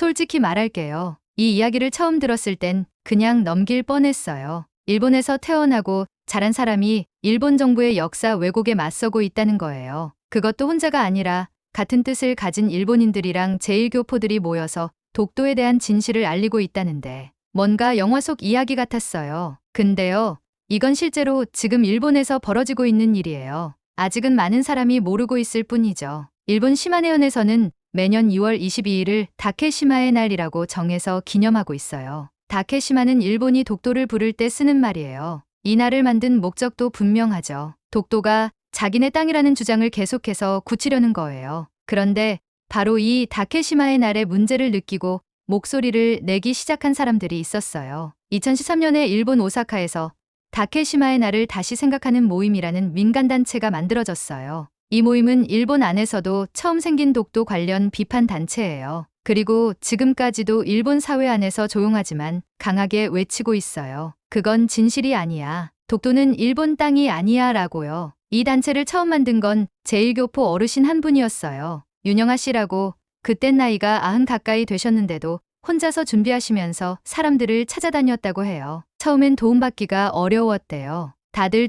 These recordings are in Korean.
솔직히 말할게요. 이 이야기를 처음 들었을 땐 그냥 넘길 뻔했어요. 일본에서 태어나고 자란 사람이 일본 정부의 역사 왜곡에 맞서고 있다는 거예요. 그것도 혼자가 아니라 같은 뜻을 가진 일본인들이랑 제1교포들이 모여서 독도에 대한 진실을 알리고 있다는데 뭔가 영화 속 이야기 같았어요. 근데요, 이건 실제로 지금 일본에서 벌어지고 있는 일이에요. 아직은 많은 사람이 모르고 있을 뿐이죠. 일본 시마네현에서는 매년 2월 22일을 다케시마의 날이라고 정해서 기념하고 있어요. 다케시마는 일본이 독도를 부를 때 쓰는 말이에요. 이 날을 만든 목적도 분명하죠. 독도가 자기네 땅이라는 주장을 계속해서 굳히려는 거예요. 그런데 바로 이 다케시마의 날에 문제를 느끼고 목소리를 내기 시작한 사람들이 있었어요. 2013년에 일본 오사카에서 다케시마의 날을 다시 생각하는 모임이라는 민간단체가 만들어졌어요. 이 모임은 일본 안에서도 처음 생긴 독도 관련 비판 단체예요. 그리고 지금까지도 일본 사회 안에서 조용하지만 강하게 외치고 있어요. 그건 진실이 아니야. 독도는 일본 땅이 아니야 라고요. 이 단체를 처음 만든 건 제1교포 어르신 한 분이었어요. 윤영아 씨라고 그땐 나이가 90 가까이 되셨는데도 혼자서 준비하시면서 사람들을 찾아다녔다고 해요. 처음엔 도움받기가 어려웠대요. 다들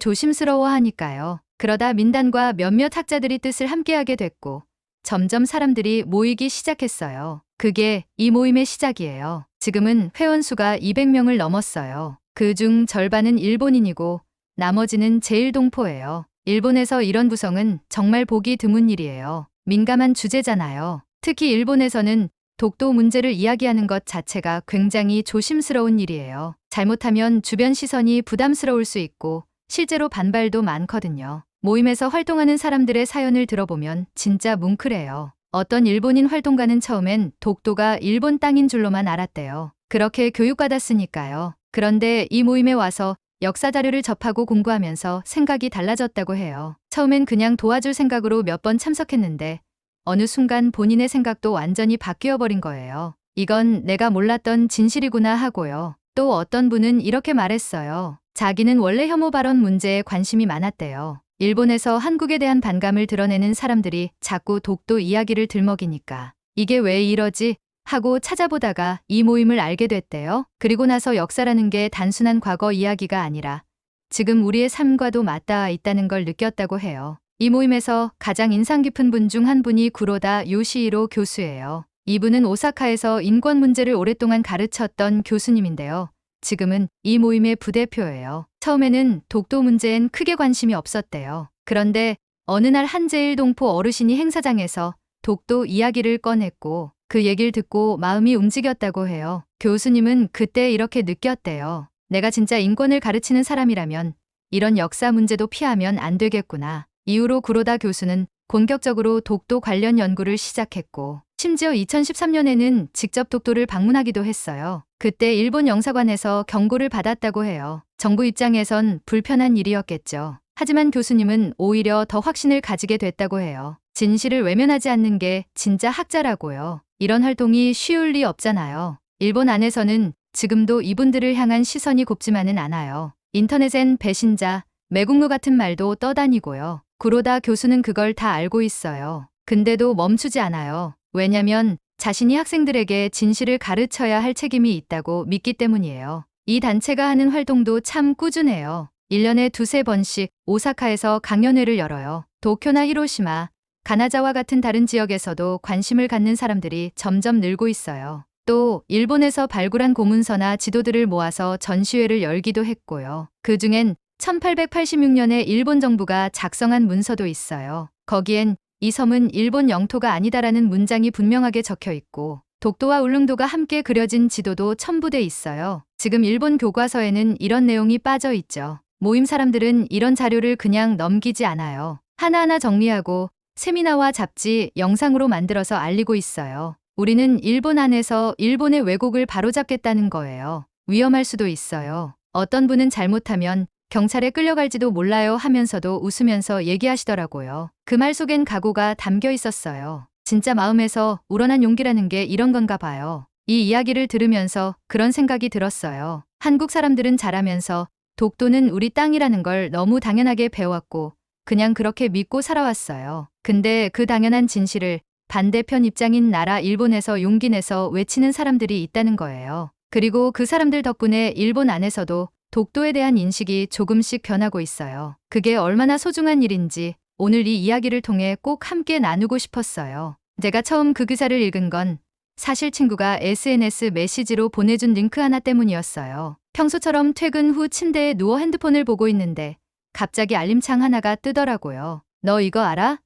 조심스러워하니까요. 그러다 민단과 몇몇 학자들이 뜻을 함께하게 됐고 점점 사람들이 모이기 시작했어요. 그게 이 모임의 시작이에요. 지금은 회원 수가 200명을 넘었어요. 그중 절반은 일본인이고 나머지는 제1동포예요. 일본에서 이런 구성은 정말 보기 드문 일이에요. 민감한 주제잖아요. 특히 일본에서는 독도 문제를 이야기하는 것 자체가 굉장히 조심스러운 일이에요. 잘못하면 주변 시선이 부담스러울 수 있고 실제로 반발도 많거든요. 모임에서 활동하는 사람들의 사연을 들어보면 진짜 뭉클해요. 어떤 일본인 활동가는 처음엔 독도가 일본 땅인 줄로만 알았대요. 그렇게 교육받았으니까요. 그런데 이 모임에 와서 역사 자료를 접하고 공부하면서 생각이 달라졌다고 해요. 처음엔 그냥 도와줄 생각으로 몇 번 참석했는데 어느 순간 본인의 생각도 완전히 바뀌어버린 거예요. 이건 내가 몰랐던 진실이구나 하고요. 또 어떤 분은 이렇게 말했어요. 자기는 원래 혐오 발언 문제에 관심이 많았대요. 일본에서 한국에 대한 반감을 드러내는 사람들이 자꾸 독도 이야기를 들먹이니까 이게 왜 이러지? 하고 찾아보다가 이 모임을 알게 됐대요. 그리고 나서 역사라는 게 단순한 과거 이야기가 아니라 지금 우리의 삶과도 맞닿아 있다는 걸 느꼈다고 해요. 이 모임에서 가장 인상 깊은 분 중 한 분이 구로다 요시히로 교수예요. 이분은 오사카에서 인권 문제를 오랫동안 가르쳤던 교수님인데요. 지금은 이 모임의 부대표예요. 처음에는 독도 문제엔 크게 관심이 없었대요. 그런데 어느 날 한제1동포 어르신이 행사장에서 독도 이야기를 꺼냈고 그 얘기를 듣고 마음이 움직였다고 해요. 교수님은 그때 이렇게 느꼈대요. 내가 진짜 인권을 가르치는 사람이라면 이런 역사 문제도 피하면 안 되겠구나. 이후로 구로다 교수는 본격적으로 독도 관련 연구를 시작했고 심지어 2013년에는 직접 독도를 방문하기도 했어요. 그때 일본 영사관에서 경고를 받았다고 해요. 정부 입장에선 불편한 일이었겠죠. 하지만 교수님은 오히려 더 확신을 가지게 됐다고 해요. 진실을 외면하지 않는 게 진짜 학자라고요. 이런 활동이 쉬울 리 없잖아요. 일본 안에서는 지금도 이분들을 향한 시선이 곱지만은 않아요. 인터넷엔 배신자, 매국노 같은 말도 떠다니고요. 구로다 교수는 그걸 다 알고 있어요. 근데도 멈추지 않아요. 왜냐면 자신이 학생들에게 진실을 가르쳐야 할 책임이 있다고 믿기 때문이에요. 이 단체가 하는 활동도 참 꾸준해요. 1년에 두세 번씩 오사카에서 강연회를 열어요. 도쿄나 히로시마, 가나자와 같은 다른 지역에서도 관심을 갖는 사람들이 점점 늘고 있어요. 또 일본에서 발굴한 고문서나 지도들을 모아서 전시회를 열기도 했고요. 그중엔 1886년에 일본 정부가 작성한 문서도 있어요. 거기엔 이 섬은 일본 영토가 아니다라는 문장이 분명하게 적혀 있고 독도와 울릉도가 함께 그려진 지도도 첨부돼 있어요. 지금 일본 교과서에는 이런 내용이 빠져 있죠. 모임 사람들은 이런 자료를 그냥 넘기지 않아요. 하나하나 정리하고 세미나와 잡지, 영상으로 만들어서 알리고 있어요. 우리는 일본 안에서 일본의 왜곡을 바로잡겠다는 거예요. 위험할 수도 있어요. 어떤 분은 잘못하면 경찰에 끌려갈지도 몰라요 하면서도 웃으면서 얘기하시더라고요. 그 말 속엔 각오가 담겨 있었어요. 진짜 마음에서 우러난 용기라는 게 이런 건가 봐요. 이 이야기를 들으면서 그런 생각이 들었어요. 한국 사람들은 자라면서 독도는 우리 땅이라는 걸 너무 당연하게 배웠고 그냥 그렇게 믿고 살아왔어요. 근데 그 당연한 진실을 반대편 입장인 나라 일본에서 용기 내서 외치는 사람들이 있다는 거예요. 그리고 그 사람들 덕분에 일본 안에서도 독도에 대한 인식이 조금씩 변하고 있어요. 그게 얼마나 소중한 일인지 오늘 이 이야기를 통해 꼭 함께 나누고 싶었어요. 제가 처음 그 기사를 읽은 건 사실 친구가 SNS 메시지로 보내준 링크 하나 때문이었어요. 평소처럼 퇴근 후 침대에 누워 핸드폰을 보고 있는데 갑자기 알림창 하나가 뜨더라고요. 너 이거 알아?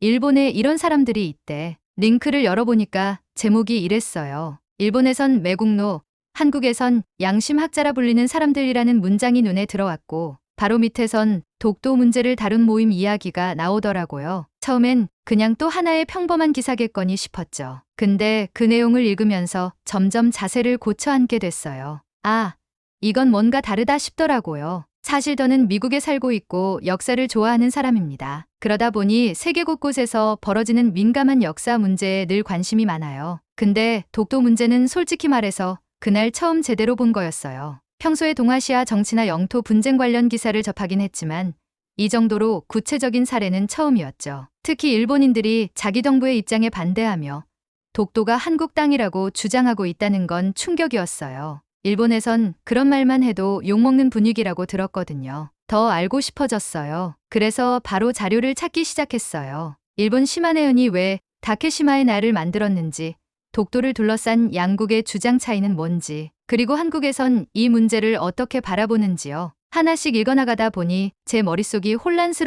일본에 이런 사람들이 있대. 링크를 열어보니까 제목이 이랬어요. 일본에선 매국노, 한국에선 양심학자라 불리는 사람들이라는 문장이 눈에 들어왔고 바로 밑에선 독도 문제를 다룬 모임 이야기가 나오더라고요. 처음엔 그냥 또 하나의 평범한 기사겠거니 싶었죠. 근데 그 내용을 읽으면서 점점 자세를 고쳐 앉게 됐어요. 아, 이건 뭔가 다르다 싶더라고요. 사실 저는 미국에 살고 있고 역사를 좋아하는 사람입니다. 그러다 보니 세계 곳곳에서 벌어지는 민감한 역사 문제에 늘 관심이 많아요. 근데 독도 문제는 솔직히 말해서 그날 처음 제대로 본 거였어요. 평소에 동아시아 정치나 영토 분쟁 관련 기사를 접하긴 했지만 이 정도로 구체적인 사례는 처음이었죠. 특히 일본인들이 자기 정부의 입장에 반대하며 독도가 한국 땅이라고 주장하고 있다는 건 충격이었어요. 일본에선 그런 말만 해도 욕먹는 분위기라고 들었거든요. 더 알고 싶어졌어요. 그래서 바로 자료를 찾기 시작했어요. 일본 시마네현이 왜 다케시마의 날을 만들었는지, 독도를 둘러싼 양국의 주장 차이는 뭔지, 그리고 한국에선 이 문제를 어떻게 바라보는지요. 하나씩 읽어나가다 보니 제 머릿속이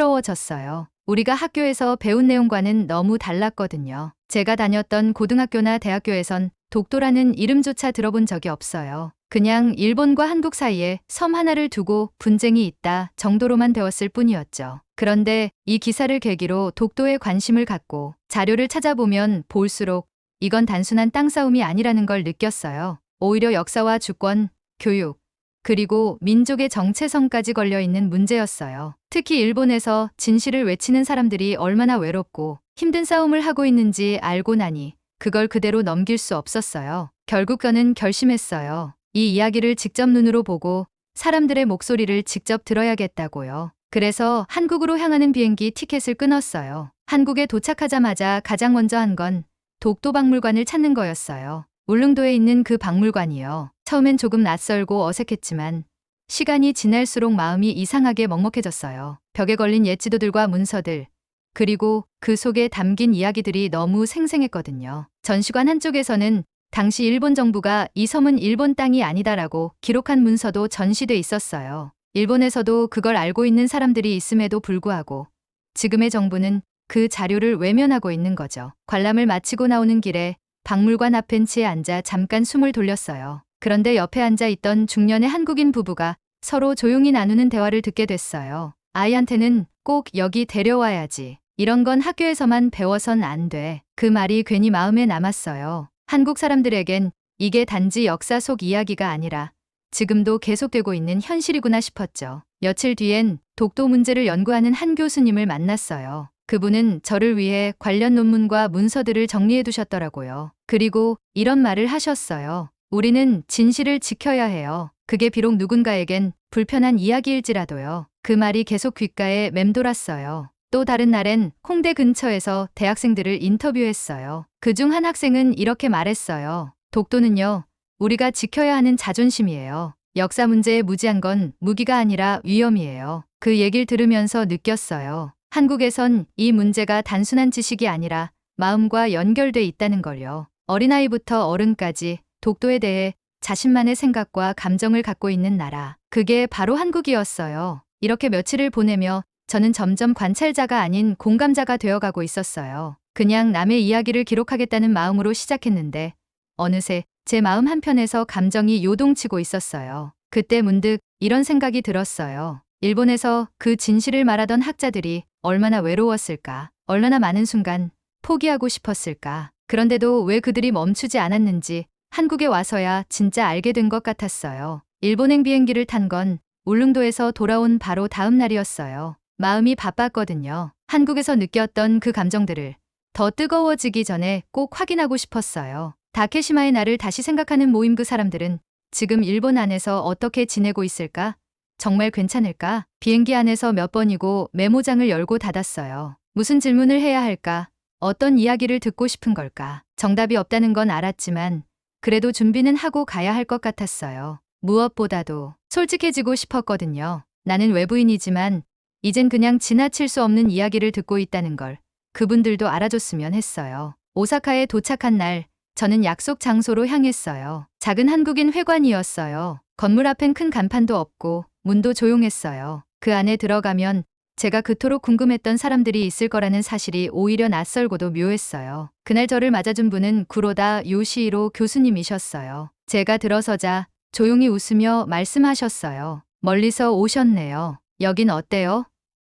혼란스러워졌어요. 우리가 학교에서 배운 내용과는 너무 달랐거든요. 제가 다녔던 고등학교나 대학교에선 독도라는 이름조차 들어본 적이 없어요. 그냥 일본과 한국 사이에 섬 하나를 두고 분쟁이 있다 정도로만 배웠을 뿐이었죠. 그런데 이 기사를 계기로 독도에 관심을 갖고 자료를 찾아보면 볼수록 이건 단순한 땅 싸움이 아니라는 걸 느꼈어요. 오히려 역사와 주권, 교육, 그리고 민족의 정체성까지 걸려있는 문제였어요. 특히 일본에서 진실을 외치는 사람들이 얼마나 외롭고 힘든 싸움을 하고 있는지 알고 나니 그걸 그대로 넘길 수 없었어요. 결국 저는 결심했어요. 이 이야기를 직접 눈으로 보고 사람들의 목소리를 직접 들어야겠다고요. 그래서 한국으로 향하는 비행기 티켓을 끊었어요. 한국에 도착하자마자 가장 먼저 한 건 독도 박물관을 찾는 거였어요. 울릉도에 있는 그 박물관이요. 처음엔 조금 낯설고 어색했지만 시간이 지날수록 마음이 이상하게 먹먹해졌어요. 벽에 걸린 옛 지도들과 문서들, 그리고 그 속에 담긴 이야기들이 너무 생생했거든요. 전시관 한쪽에서는 당시 일본 정부가 이 섬은 일본 땅이 아니다라고 기록한 문서도 전시돼 있었어요. 일본에서도 그걸 알고 있는 사람들이 있음에도 불구하고 지금의 정부는 그 자료를 외면하고 있는 거죠. 관람을 마치고 나오는 길에 박물관 앞 벤치에 앉아 잠깐 숨을 돌렸어요. 그런데 옆에 앉아 있던 중년의 한국인 부부가 서로 조용히 나누는 대화를 듣게 됐어요. 아이한테는 꼭 여기 데려와야지. 이런 건 학교에서만 배워선 안 돼. 그 말이 괜히 마음에 남았어요. 한국 사람들에겐 이게 단지 역사 속 이야기가 아니라 지금도 계속되고 있는 현실이구나 싶었죠. 며칠 뒤엔 독도 문제를 연구하는 한 교수님을 만났어요. 그분은 저를 위해 관련 논문과 문서들을 정리해 두셨더라고요. 그리고 이런 말을 하셨어요. 우리는 진실을 지켜야 해요. 그게 비록 누군가에겐 불편한 이야기일지라도요. 그 말이 계속 귓가에 맴돌았어요. 또 다른 날엔 홍대 근처에서 대학생들을 인터뷰했어요. 그중 한 학생은 이렇게 말했어요. 독도는요, 우리가 지켜야 하는 자존심이에요. 역사 문제에 무지한 건 무기가 아니라 위험이에요. 그 얘기를 들으면서 느꼈어요. 한국에선 이 문제가 단순한 지식이 아니라 마음과 연결돼 있다는 걸요. 어린아이부터 어른까지 독도에 대해 자신만의 생각과 감정을 갖고 있는 나라. 그게 바로 한국이었어요. 이렇게 며칠을 보내며 저는 점점 관찰자가 아닌 공감자가 되어가고 있었어요. 그냥 남의 이야기를 기록하겠다는 마음으로 시작했는데 어느새 제 마음 한편에서 감정이 요동치고 있었어요. 그때 문득 이런 생각이 들었어요. 일본에서 그 진실을 말하던 학자들이 얼마나 외로웠을까? 얼마나 많은 순간 포기하고 싶었을까? 그런데도 왜 그들이 멈추지 않았는지 한국에 와서야 진짜 알게 된 것 같았어요. 일본행 비행기를 탄 건 울릉도에서 돌아온 바로 다음 날이었어요. 마음이 바빴거든요. 한국에서 느꼈던 그 감정들을 더 뜨거워지기 전에 꼭 확인하고 싶었어요. 다케시마의 날을 다시 생각하는 모임 그 사람들은 지금 일본 안에서 어떻게 지내고 있을까? 정말 괜찮을까? 비행기 안에서 몇 번이고 메모장을 열고 닫았어요. 무슨 질문을 해야 할까? 어떤 이야기를 듣고 싶은 걸까? 정답이 없다는 건 알았지만 그래도 준비는 하고 가야 할 것 같았어요. 무엇보다도 솔직해지고 싶었거든요. 나는 외부인이지만 이젠 그냥 지나칠 수 없는 이야기를 듣고 있다는 걸 그분들도 알아줬으면 했어요. 오사카에 도착한 날 저는 약속 장소로 향했어요. 작은 한국인 회관이었어요. 건물 앞엔 큰 간판도 없고 문도 조용했어요. 그 안에 들어가면 제가 그토록 궁금했던 사람들이 있을 거라는 사실이 오히려 낯설고도 묘했어요. 그날 저를 맞아준 분은 구로다 요시히로 교수님이셨어요. 제가 들어서자 조용히 웃으며 말씀하셨어요. 멀리서 오셨네요. 여긴 어때요?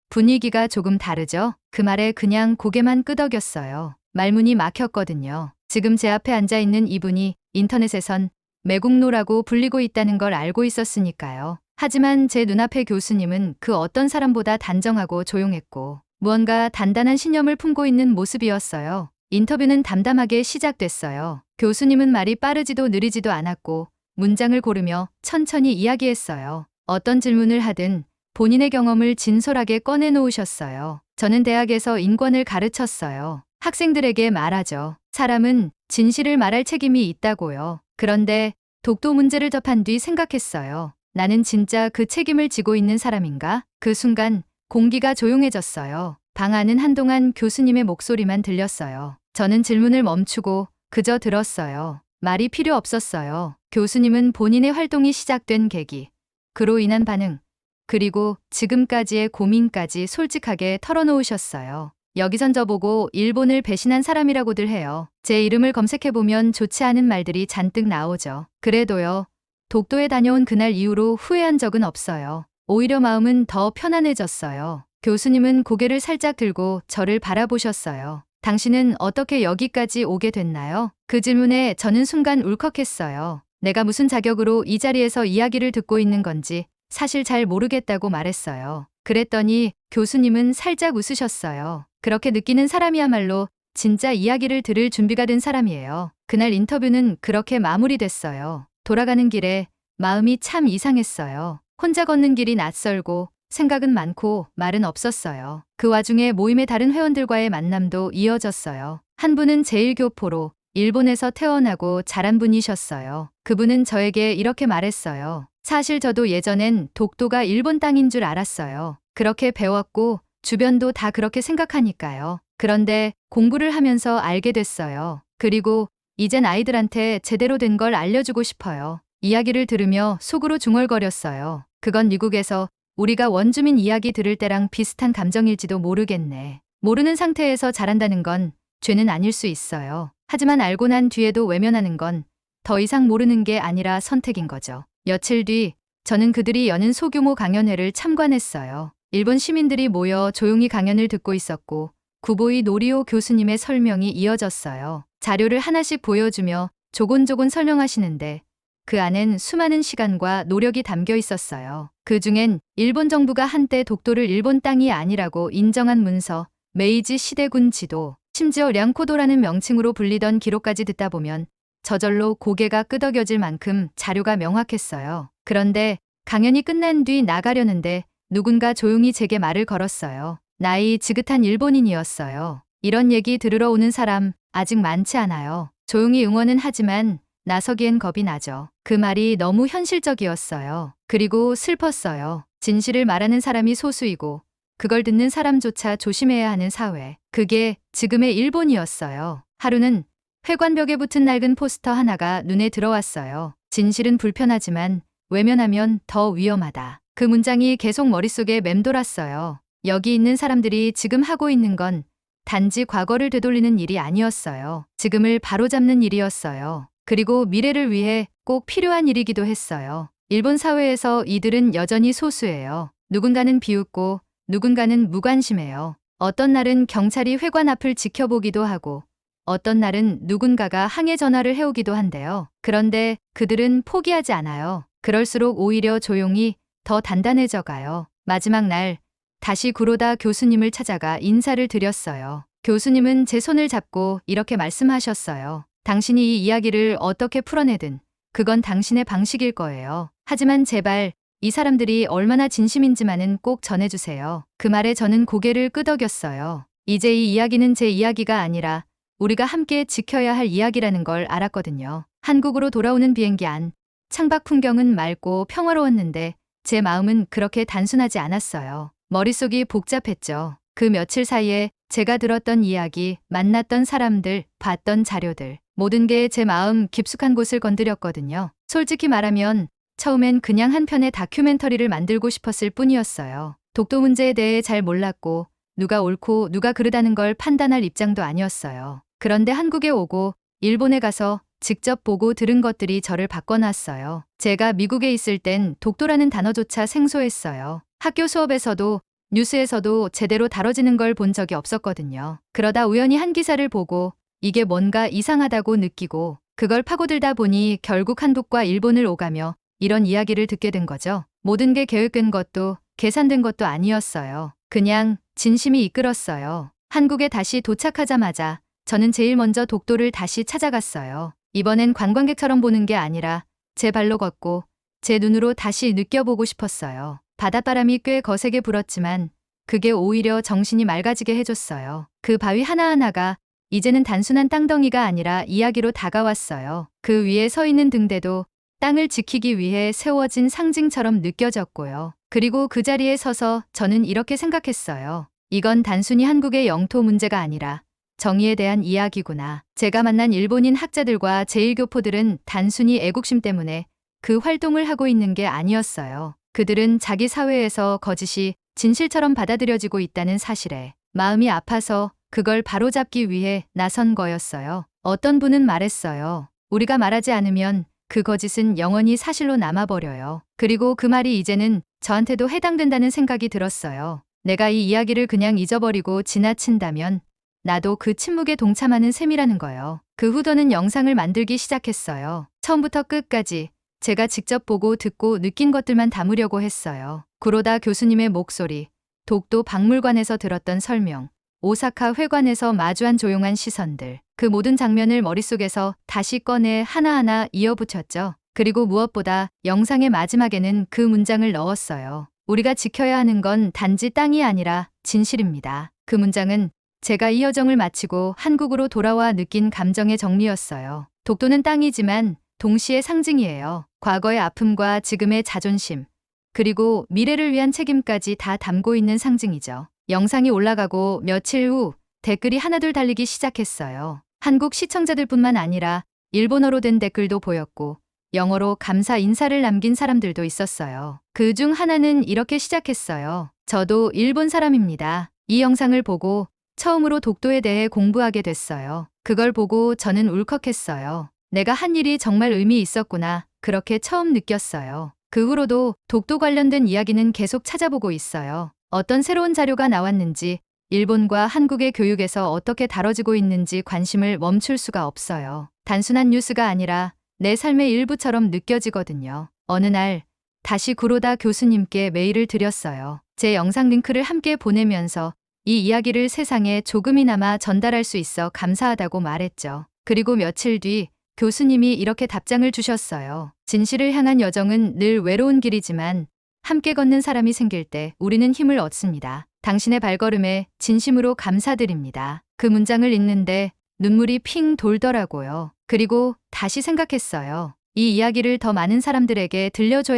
분위기가 조금 다르죠? 그 말에 그냥 고개만 끄덕였어요. 말문이 막혔거든요. 지금 제 앞에 앉아있는 이분이 인터넷에선 매국노라고 불리고 있다는 걸 알고 있었으니까요. 하지만 제 눈앞의 교수님은 그 어떤 사람보다 단정하고 조용했고 무언가 단단한 신념을 품고 있는 모습이었어요. 인터뷰는 담담하게 시작됐어요. 교수님은 말이 빠르지도 느리지도 않았고 문장을 고르며 천천히 이야기했어요. 어떤 질문을 하든 본인의 경험을 진솔하게 꺼내놓으셨어요. 저는 대학에서 인권을 가르쳤어요. 학생들에게 말하죠. 사람은 진실을 말할 책임이 있다고요. 그런데 독도 문제를 접한 뒤 생각했어요. 나는 진짜 그 책임을 지고 있는 사람인가? 그 순간 공기가 조용해졌어요. 방 안은 한동안 교수님의 목소리만 들렸어요. 저는 질문을 멈추고 그저 들었어요. 말이 필요 없었어요. 교수님은 본인의 활동이 시작된 계기, 그로 인한 반응, 그리고 지금까지의 고민까지 솔직하게 털어놓으셨어요. 여기선 저보고 일본을 배신한 사람이라고들 해요. 제 이름을 검색해보면 좋지 않은 말들이 잔뜩 나오죠. 그래도요. 독도에 다녀온 그날 이후로 후회한 적은 없어요. 오히려 마음은 더 편안해졌어요. 교수님은 고개를 살짝 들고 저를 바라보셨어요. 당신은 어떻게 여기까지 오게 됐나요? 그 질문에 저는 순간 울컥했어요. 내가 무슨 자격으로 이 자리에서 이야기를 듣고 있는 건지 사실 잘 모르겠다고 말했어요. 그랬더니 교수님은 살짝 웃으셨어요. 그렇게 느끼는 사람이야말로 진짜 이야기를 들을 준비가 된 사람이에요. 그날 인터뷰는 그렇게 마무리됐어요. 돌아가는 길에 마음이 참 이상했어요. 혼자 걷는 길이 낯설고 생각은 많고 말은 없었어요. 그 와중에 모임의 다른 회원들과의 만남도 이어졌어요. 한 분은 제1교포로 일본에서 태어나고 자란 분이셨어요. 그분은 저에게 이렇게 말했어요. 사실 저도 예전엔 독도가 일본 땅인 줄 알았어요. 그렇게 배웠고 주변도 다 그렇게 생각하니까요. 그런데 공부를 하면서 알게 됐어요. 그리고 이젠 아이들한테 제대로 된 걸 알려주고 싶어요. 이야기를 들으며 속으로 중얼거렸어요. 그건 미국에서 우리가 원주민 이야기 들을 때랑 비슷한 감정일지도 모르겠네. 모르는 상태에서 잘한다는 건 죄는 아닐 수 있어요. 하지만 알고 난 뒤에도 외면하는 건 더 이상 모르는 게 아니라 선택인 거죠. 며칠 뒤 저는 그들이 여는 소규모 강연회를 참관했어요. 일본 시민들이 모여 조용히 강연을 듣고 있었고 구보이 노리오 교수님의 설명이 이어졌어요. 자료를 하나씩 보여주며 조곤조곤 설명하시는데 그 안엔 수많은 시간과 노력이 담겨 있었어요. 그 중엔 일본 정부가 한때 독도를 일본 땅이 아니라고 인정한 문서, 메이지 시대군 지도, 심지어 량코도라는 명칭으로 불리던 기록까지 듣다 보면 저절로 고개가 끄덕여질 만큼 자료가 명확했어요. 그런데 강연이 끝난 뒤 나가려는데 누군가 조용히 제게 말을 걸었어요. 나이 지긋한 일본인이었어요. 이런 얘기 들으러 오는 사람 아직 많지 않아요. 조용히 응원은 하지만 나서기엔 겁이 나죠. 그 말이 너무 현실적이었어요. 그리고 슬펐어요. 진실을 말하는 사람이 소수이고 그걸 듣는 사람조차 조심해야 하는 사회. 그게 지금의 일본이었어요. 하루는 회관벽에 붙은 낡은 포스터 하나가 눈에 들어왔어요. 진실은 불편하지만 외면하면 더 위험하다. 그 문장이 계속 머릿속에 맴돌았어요. 여기 있는 사람들이 지금 하고 있는 건 단지 과거를 되돌리는 일이 아니었어요. 지금을 바로잡는 일이었어요. 그리고 미래를 위해 꼭 필요한 일이기도 했어요. 일본 사회에서 이들은 여전히 소수예요. 누군가는 비웃고 누군가는 무관심해요. 어떤 날은 경찰이 회관 앞을 지켜보기도 하고 어떤 날은 누군가가 항해 전화를 해오기도 한대요. 그런데 그들은 포기하지 않아요. 그럴수록 오히려 조용히 더 단단해져 가요. 마지막 날 다시 구로다 교수님을 찾아가 인사를 드렸어요. 교수님은 제 손을 잡고 이렇게 말씀하셨어요. 당신이 이 이야기를 어떻게 풀어내든 그건 당신의 방식일 거예요. 하지만 제발 이 사람들이 얼마나 진심인지만은 꼭 전해주세요. 그 말에 저는 고개를 끄덕였어요. 이제 이 이야기는 제 이야기가 아니라 우리가 함께 지켜야 할 이야기라는 걸 알았거든요. 한국으로 돌아오는 비행기 안. 창밖 풍경은 맑고 평화로웠는데 제 마음은 그렇게 단순하지 않았어요. 머릿속이 복잡했죠. 그 며칠 사이에 제가 들었던 이야기, 만났던 사람들, 봤던 자료들, 모든 게 제 마음 깊숙한 곳을 건드렸거든요. 솔직히 말하면 처음엔 그냥 한 편의 다큐멘터리를 만들고 싶었을 뿐이었어요. 독도 문제에 대해 잘 몰랐고 누가 옳고 누가 그르다는 걸 판단할 입장도 아니었어요. 그런데 한국에 오고 일본에 가서 직접 보고 들은 것들이 저를 바꿔놨어요. 제가 미국에 있을 땐 독도라는 단어조차 생소했어요. 학교 수업에서도 뉴스에서도 제대로 다뤄지는 걸 본 적이 없었거든요. 그러다 우연히 한 기사를 보고 이게 뭔가 이상하다고 느끼고 그걸 파고들다 보니 결국 한국과 일본을 오가며 이런 이야기를 듣게 된 거죠. 모든 게 계획된 것도 계산된 것도 아니었어요. 그냥 진심이 이끌었어요. 한국에 다시 도착하자마자 저는 제일 먼저 독도를 다시 찾아갔어요. 이번엔 관광객처럼 보는 게 아니라 제 발로 걷고 제 눈으로 다시 느껴보고 싶었어요. 바닷바람이 꽤 거세게 불었지만 그게 오히려 정신이 맑아지게 해줬어요. 그 바위 하나하나가 이제는 단순한 땅덩이가 아니라 이야기로 다가왔어요. 그 위에 서 있는 등대도 땅을 지키기 위해 세워진 상징처럼 느껴졌고요. 그리고 그 자리에 서서 저는 이렇게 생각했어요. 이건 단순히 한국의 영토 문제가 아니라 정의에 대한 이야기구나. 제가 만난 일본인 학자들과 제1교포들은 단순히 애국심 때문에 그 활동을 하고 있는 게 아니었어요. 그들은 자기 사회에서 거짓이 진실처럼 받아들여지고 있다는 사실에 마음이 아파서 그걸 바로잡기 위해 나선 거였어요. 어떤 분은 말했어요. 우리가 말하지 않으면 그 거짓은 영원히 사실로 남아버려요. 그리고 그 말이 이제는 저한테도 해당된다는 생각이 들었어요. 내가 이 이야기를 그냥 잊어버리고 지나친다면 나도 그 침묵에 동참하는 셈이라는 거요. 그 후 저는 영상을 만들기 시작했어요. 처음부터 끝까지 제가 직접 보고 듣고 느낀 것들만 담으려고 했어요. 구로다 교수님의 목소리, 독도 박물관에서 들었던 설명, 오사카 회관에서 마주한 조용한 시선들, 그 모든 장면을 머릿속에서 다시 꺼내 하나하나 이어붙였죠. 그리고 무엇보다 영상의 마지막에는 그 문장을 넣었어요. 우리가 지켜야 하는 건 단지 땅이 아니라 진실입니다. 그 문장은 제가 이 여정을 마치고 한국으로 돌아와 느낀 감정의 정리였어요. 독도는 땅이지만 동시에 상징이에요. 과거의 아픔과 지금의 자존심, 그리고 미래를 위한 책임까지 다 담고 있는 상징이죠. 영상이 올라가고 며칠 후 댓글이 하나둘 달리기 시작했어요. 한국 시청자들뿐만 아니라 일본어로 된 댓글도 보였고 영어로 감사 인사를 남긴 사람들도 있었어요. 그 중 하나는 이렇게 시작했어요. 저도 일본 사람입니다. 이 영상을 보고 처음으로 독도에 대해 공부하게 됐어요. 그걸 보고 저는 울컥했어요. 내가 한 일이 정말 의미 있었구나. 그렇게 처음 느꼈어요. 그 후로도 독도 관련된 이야기는 계속 찾아보고 있어요. 어떤 새로운 자료가 나왔는지, 일본과 한국의 교육에서 어떻게 다뤄지고 있는지 관심을 멈출 수가 없어요. 단순한 뉴스가 아니라 내 삶의 일부처럼 느껴지거든요. 어느 날 다시 구로다 교수님께 메일을 드렸어요. 제 영상 링크를 함께 보내면서 이 이야기를 세상에 조금이나마 전달할 수 있어 감사하다고 말했죠. 그리고 며칠 뒤 교수님이 이렇게 답장을 주셨어요. 진실을 향한 여정은 늘 외로운 길이지만 함께 걷는 사람이 생길 때 우리는 힘을 얻습니다. 당신의 발걸음에 진심으로 감사드립니다. 그 문장을 읽는데 눈물이 핑 돌더라고요. 그리고 다시 생각했어요. 이 이야기를 더 많은 사람들에게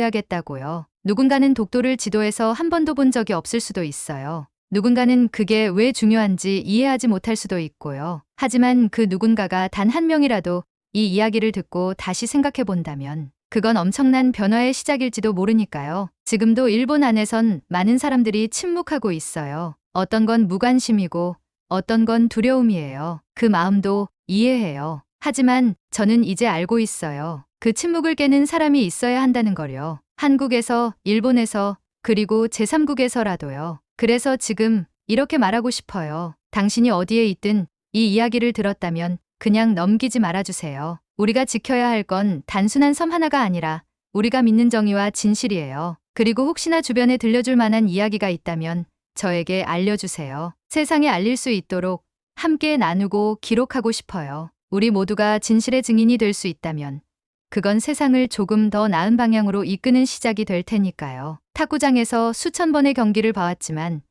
들려줘야겠다고요. 누군가는 독도를 지도에서 한 번도 본 적이 없을 수도 있어요. 누군가는 그게 왜 중요한지 이해하지 못할 수도 있고요. 하지만 그 누군가가 단 한 명이라도 이 이야기를 듣고 다시 생각해 본다면 그건 엄청난 변화의 시작일지도 모르니까요. 지금도 일본 안에선 많은 사람들이 침묵하고 있어요. 어떤 건 무관심이고 어떤 건 두려움이에요. 그 마음도 이해해요. 하지만 저는 이제 알고 있어요. 그 침묵을 깨는 사람이 있어야 한다는 걸요. 한국에서, 일본에서, 그리고 제3국에서라도요. 그래서 지금 이렇게 말하고 싶어요. 당신이 어디에 있든 이 이야기를 들었다면 그냥 넘기지 말아주세요. 우리가 지켜야 할 건 단순한 섬 하나가 아니라 우리가 믿는 정의와 진실이에요. 그리고 혹시나 주변에 들려줄 만한 이야기가 있다면 저에게 알려주세요. 세상에 알릴 수 있도록 함께 나누고 기록하고 싶어요. 우리 모두가 진실의 증인이 될 수 있다면 그건 세상을 조금 더 나은 방향으로 이끄는 시작이 될 테니까요. 탁구장에서 수천 번의 경기를 봐왔지만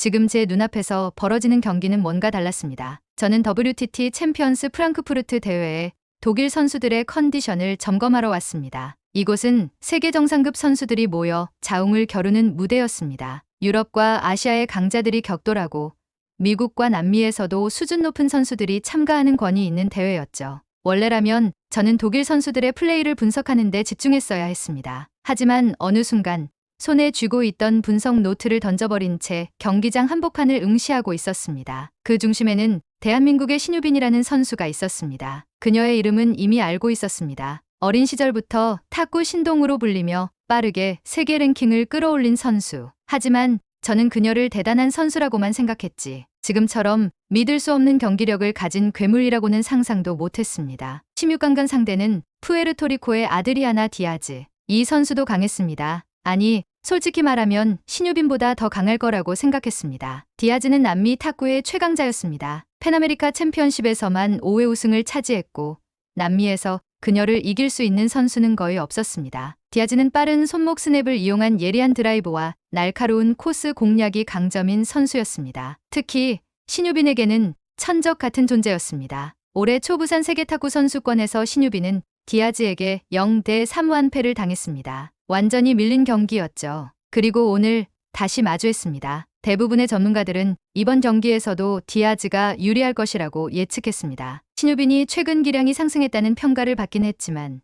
지금 제 눈앞에서 벌어지는 경기는 뭔가 달랐습니다. 저는 WTT 챔피언스 프랑크푸르트 대회에 독일 선수들의 컨디션을 점검하러 왔습니다. 이곳은 세계 정상급 선수들이 모여 자웅을 겨루는 무대였습니다. 유럽과 아시아의 강자들이 격돌하고 미국과 남미에서도 수준 높은 선수들이 참가하는 권위 있는 대회였죠. 원래라면 저는 독일 선수들의 플레이를 분석하는 데 집중했어야 했습니다. 하지만 어느 순간 손에 쥐고 있던 분석 노트를 던져버린 채 경기장 한복판을 응시하고 있었습니다. 그 중심에는 대한민국의 신유빈이라는 선수가 있었습니다. 그녀의 이름은 이미 알고 있었습니다. 어린 시절부터 탁구 신동으로 불리며 빠르게 세계 랭킹을 끌어올린 선수. 하지만 저는 그녀를 대단한 선수라고만 생각했지. 지금처럼 믿을 수 없는 경기력을 가진 괴물이라고는 상상도 못했습니다. 16강간 상대는 푸에르토리코의 아드리아나 디아즈. 이 선수도 강했습니다. 아니, 솔직히 말하면 신유빈보다 더 강할 거라고 생각했습니다. 디아즈는 남미 탁구의 최강자였습니다. 팬아메리카 챔피언십에서만 5회 우승을 차지했고 남미에서 그녀를 이길 수 있는 선수는 거의 없었습니다. 디아즈는 빠른 손목 스냅을 이용한 예리한 드라이브와 날카로운 코스 공략이 강점인 선수였습니다. 특히 신유빈에게는 천적 같은 존재였습니다. 올해 초부산 세계탁구 선수권에서 신유빈은 디아즈에게 0대 3완패를 당했습니다. 완전히 밀린 경기였죠. 그리고 오늘 다시 마주했습니다. 대부분의 전문가들은 이번 경기에서도 디아즈가 유리할 것이라고 예측했습니다. 신유빈이 최근 기량이 상승했다는 평가를 받긴 했지만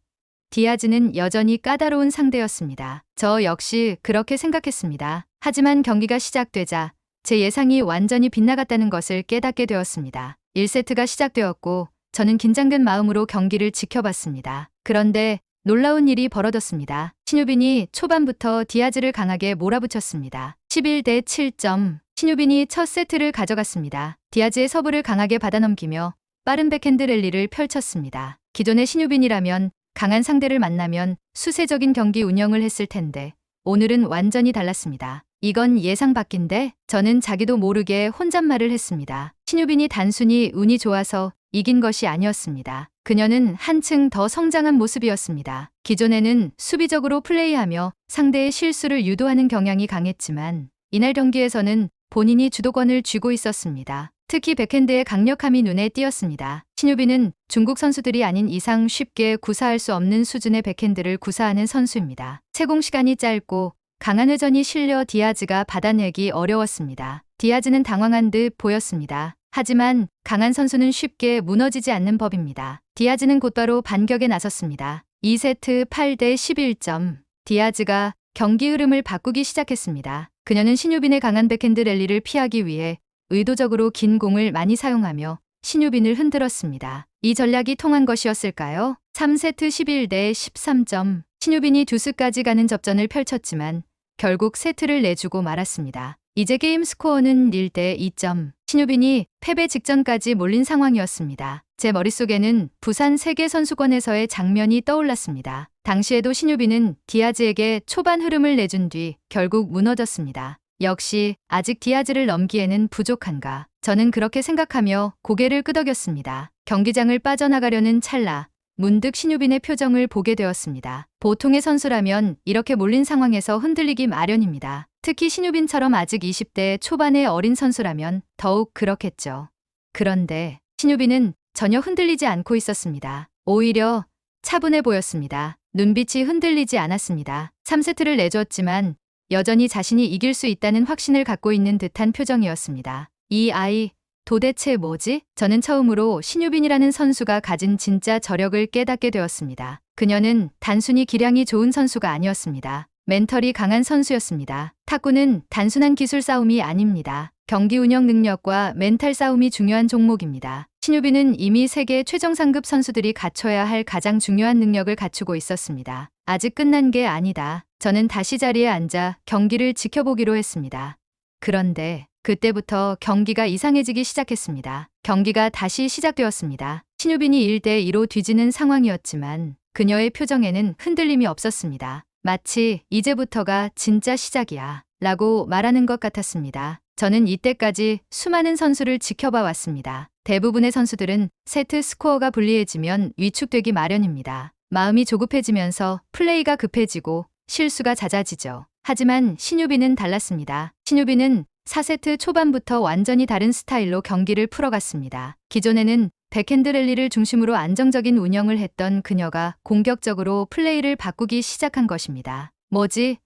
디아즈는 여전히 까다로운 상대였습니다. 저 역시 그렇게 생각했습니다. 하지만 경기가 시작되자 제 예상이 완전히 빗나갔다는 것을 깨닫게 되었습니다. 1세트가 시작되었고 저는 긴장된 마음으로 경기를 지켜봤습니다. 그런데 놀라운 일이 벌어졌습니다. 신유빈이 초반부터 디아즈를 강하게 몰아붙였습니다. 11대 7점. 신유빈이 첫 세트를 가져갔습니다. 디아즈의 서브를 강하게 받아넘기며 빠른 백핸드 랠리를 펼쳤습니다. 기존의 신유빈이라면 강한 상대를 만나면 수세적인 경기 운영을 했을 텐데 오늘은 완전히 달랐습니다. 이건 예상 밖인데 저는 자기도 모르게 혼잣말을 했습니다. 신유빈이 단순히 운이 좋아서 이긴 것이 아니었습니다. 그녀는 한층 더 성장한 모습이었습니다. 기존에는 수비적으로 플레이하며 상대의 실수를 유도하는 경향이 강했지만 이날 경기에서는 본인이 주도권을 쥐고 있었습니다. 특히 백핸드의 강력함이 눈에 띄었습니다. 신유빈은 중국 선수들이 아닌 이상 쉽게 구사할 수 없는 수준의 백핸드를 구사하는 선수입니다. 채공 시간이 짧고 강한 회전이 실려 디아즈가 받아내기 어려웠습니다. 디아즈는 당황한 듯 보였습니다. 하지만 강한 선수는 쉽게 무너지지 않는 법입니다. 디아즈는 곧바로 반격에 나섰습니다. 2세트 8대 11점. 디아즈가 경기 흐름을 바꾸기 시작했습니다. 그녀는 신유빈의 강한 백핸드 랠리를 피하기 위해 의도적으로 긴 공을 많이 사용하며 신유빈을 흔들었습니다. 이 전략이 통한 것이었을까요? 3세트 11대 13점. 신유빈이 듀스까지 가는 접전을 펼쳤지만 결국 세트를 내주고 말았습니다. 이제 게임 스코어는 1대 2점. 신유빈이 패배 직전까지 몰린 상황이었습니다. 제 머릿속에는 부산 세계선수권에서의 장면이 떠올랐습니다. 당시에도 신유빈은 디아즈에게 초반 흐름을 내준 뒤 결국 무너졌습니다. 역시 아직 디아즈를 넘기에는 부족한가. 저는 그렇게 생각하며 고개를 끄덕였습니다. 경기장을 빠져나가려는 찰나 문득 신유빈의 표정을 보게 되었습니다. 보통의 선수라면 이렇게 몰린 상황에서 흔들리기 마련입니다. 특히 신유빈처럼 아직 20대 초반의 어린 선수라면 더욱 그렇겠죠. 그런데 신유빈은 전혀 흔들리지 않고 있었습니다. 오히려 차분해 보였습니다. 눈빛이 흔들리지 않았습니다. 3세트를 내줬지만 여전히 자신이 이길 수 있다는 확신을 갖고 있는 듯한 표정이었습니다. 이 아이 도대체 뭐지? 저는 처음으로 신유빈이라는 선수가 가진 진짜 저력을 깨닫게 되었습니다. 그녀는 단순히 기량이 좋은 선수가 아니었습니다. 멘털이 강한 선수였습니다. 탁구는 단순한 기술 싸움이 아닙니다. 경기 운영 능력과 멘탈 싸움이 중요한 종목입니다. 신유빈은 이미 세계 최정상급 선수들이 갖춰야 할 가장 중요한 능력을 갖추고 있었습니다. 아직 끝난 게 아니다. 저는 다시 자리에 앉아 경기를 지켜보기로 했습니다. 그런데 그때부터 경기가 이상해지기 시작했습니다. 경기가 다시 시작되었습니다. 신유빈이 1대 2로 뒤지는 상황이었지만 그녀의 표정에는 흔들림이 없었습니다. 마치 이제부터가 진짜 시작이야 라고 말하는 것 같았습니다. 저는 이때까지 수많은 선수를 지켜봐 왔습니다. 대부분의 선수들은 세트 스코어가 불리해지면 위축되기 마련입니다. 마음이 조급해지면서 플레이가 급해지고 실수가 잦아지죠. 하지만 신유빈은 달랐습니다. 신유빈은 4세트 초반부터 완전히 다른 스타일로 경기를 풀어갔습니다. 기존에는 백핸드 랠리를 중심으로 안정적인 운영을 했던 그녀가 공격적으로 플레이를 바꾸기 시작한 것입니다. 뭐지?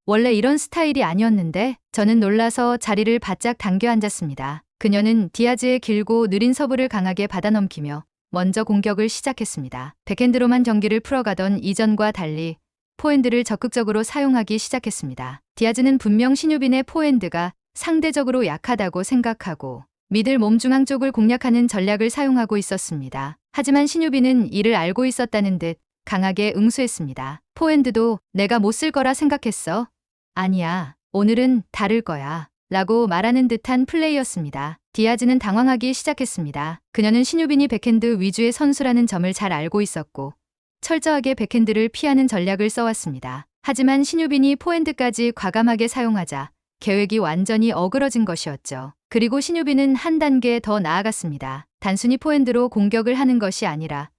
원래 이런 스타일이 아니었는데? 저는 놀라서 자리를 바짝 당겨 앉았습니다. 그녀는 디아즈의 길고 느린 서브를 강하게 받아넘기며 먼저 공격을 시작했습니다. 백핸드로만 경기를 풀어가던 이전과 달리 포핸드를 적극적으로 사용하기 시작했습니다. 디아즈는 분명 신유빈의 포핸드가 상대적으로 약하다고 생각하고 미들 몸중앙 쪽을 공략하는 전략을 사용하고 있었습니다. 하지만 신유빈은 이를 알고 있었다는 듯 강하게 응수했습니다. 포핸드도 내가 못 쓸 거라 생각했어? 아니야. 오늘은 다를 거야. 라고 말하는 듯한 플레이였습니다. 디아즈는 당황하기 시작했습니다. 그녀는 신유빈이 백핸드 위주의 선수라는 점을 잘 알고 있었고 철저하게 백핸드를 피하는 전략을 써왔습니다. 하지만 신유빈이 포핸드까지 과감하게 사용하자 계획이 완전히 어그러진 것이었죠. 그리고 신유빈은 한 단계 더 나아갔습니다. 단순히 포핸드로 공격을 하는 것이 아니라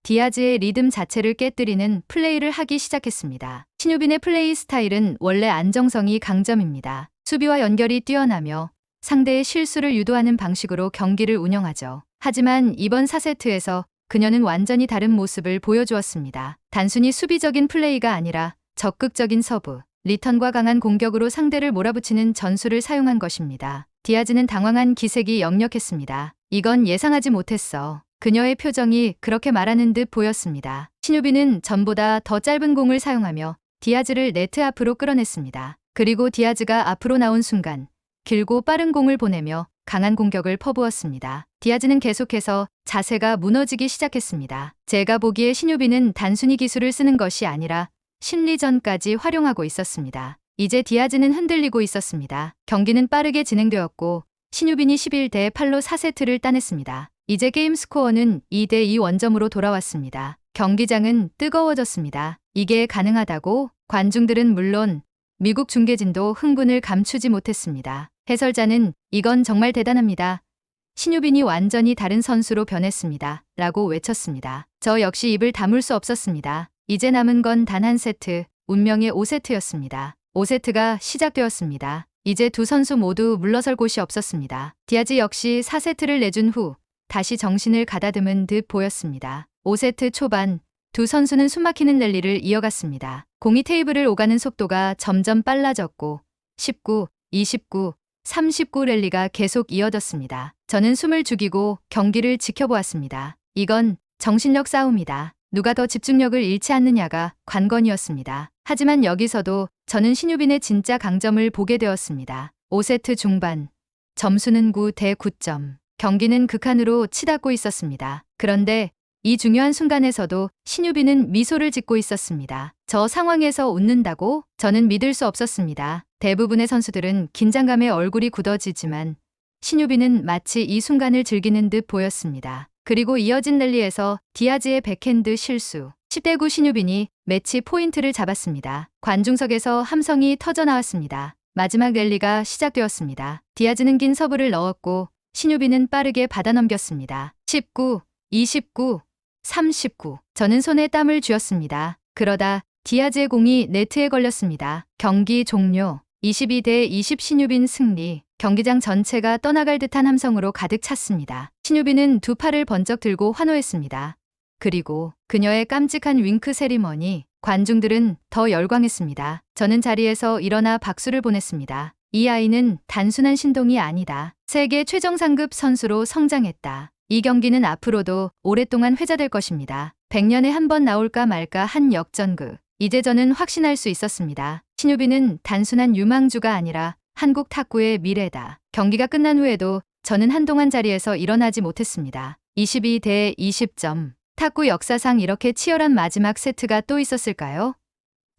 디아즈의 리듬 자체를 깨뜨리는 플레이를 하기 시작했습니다. 신유빈의 플레이 스타일은 원래 안정성이 강점입니다. 수비와 연결이 뛰어나며 상대의 실수를 유도하는 방식으로 경기를 운영하죠. 하지만 이번 4세트에서 그녀는 완전히 다른 모습을 보여주었습니다. 단순히 수비적인 플레이가 아니라 적극적인 서브, 리턴과 강한 공격으로 상대를 몰아붙이는 전술을 사용한 것입니다. 디아즈는 당황한 기색이 역력했습니다. 이건 예상하지 못했어. 그녀의 표정이 그렇게 말하는 듯 보였습니다. 신유빈은 전보다 더 짧은 공을 사용하며 디아즈를 네트 앞으로 끌어냈습니다. 그리고 디아즈가 앞으로 나온 순간 길고 빠른 공을 보내며 강한 공격을 퍼부었습니다. 디아즈는 계속해서 자세가 무너지기 시작했습니다. 제가 보기에 신유빈은 단순히 기술을 쓰는 것이 아니라 심리전까지 활용하고 있었습니다. 이제 디아즈는 흔들리고 있었습니다. 경기는 빠르게 진행되었고 신유빈이 11대 8로 4세트를 따냈습니다. 이제 게임 스코어는 2대 2 원점으로 돌아왔습니다. 경기장은 뜨거워졌습니다. 이게 가능하다고? 관중들은 물론 미국 중계진도 흥분을 감추지 못했습니다. 해설자는 이건 정말 대단합니다. 신유빈이 완전히 다른 선수로 변했습니다. 라고 외쳤습니다. 저 역시 입을 다물 수 없었습니다. 이제 남은 건 단 한 세트, 운명의 5세트였습니다. 5세트가 시작되었습니다. 이제 두 선수 모두 물러설 곳이 없었습니다. 디아즈 역시 4세트를 내준 후 다시 정신을 가다듬은 듯 보였습니다. 5세트 초반 두 선수는 숨막히는 랠리를 이어갔습니다. 공이 테이블을 오가는 속도가 점점 빨라졌고 19, 29, 39 랠리가 계속 이어졌습니다. 저는 숨을 죽이고 경기를 지켜보았습니다. 이건 정신력 싸움이다. 누가 더 집중력을 잃지 않느냐가 관건이었습니다. 하지만 여기서도 저는 신유빈의 진짜 강점을 보게 되었습니다. 5세트 중반, 점수는 9대 9점. 경기는 극한으로 치닫고 있었습니다. 그런데 이 중요한 순간에서도 신유빈은 미소를 짓고 있었습니다. 저 상황에서 웃는다고? 저는 믿을 수 없었습니다. 대부분의 선수들은 긴장감에 얼굴이 굳어지지만 신유빈은 마치 이 순간을 즐기는 듯 보였습니다. 그리고 이어진 랠리에서 디아즈의 백핸드 실수, 10대 9 신유빈이 매치 포인트를 잡았습니다. 관중석에서 함성이 터져나왔습니다. 마지막 랠리가 시작되었습니다. 디아즈는 긴 서브를 넣었고 신유빈은 빠르게 받아넘겼습니다. 19, 29, 39. 저는 손에 땀을 쥐었습니다. 그러다 디아즈의 공이 네트에 걸렸습니다. 경기 종료. 22대 20 신유빈 승리. 경기장 전체가 떠나갈 듯한 함성으로 가득 찼습니다. 신유빈은 두 팔을 번쩍 들고 환호했습니다. 그리고 그녀의 깜찍한 윙크 세리머니. 관중들은 더 열광했습니다. 저는 자리에서 일어나 박수를 보냈습니다. 이 아이는 단순한 신동이 아니다. 세계 최정 상급 선수로 성장했다. 이 경기는 앞으로도 오랫동안 회자될 것입니다. 100년에 한 번 나올까 말까 한 역전극. 이제 저는 확신할 수 있었습니다. 신유빈은 단순한 유망주가 아니라 한국 탁구의 미래다. 경기가 끝난 후에도 저는 한동안 자리에서 일어나지 못했습니다. 22대 20점. 탁구 역사상 이렇게 치열한 마지막 세트가 또 있었을까요?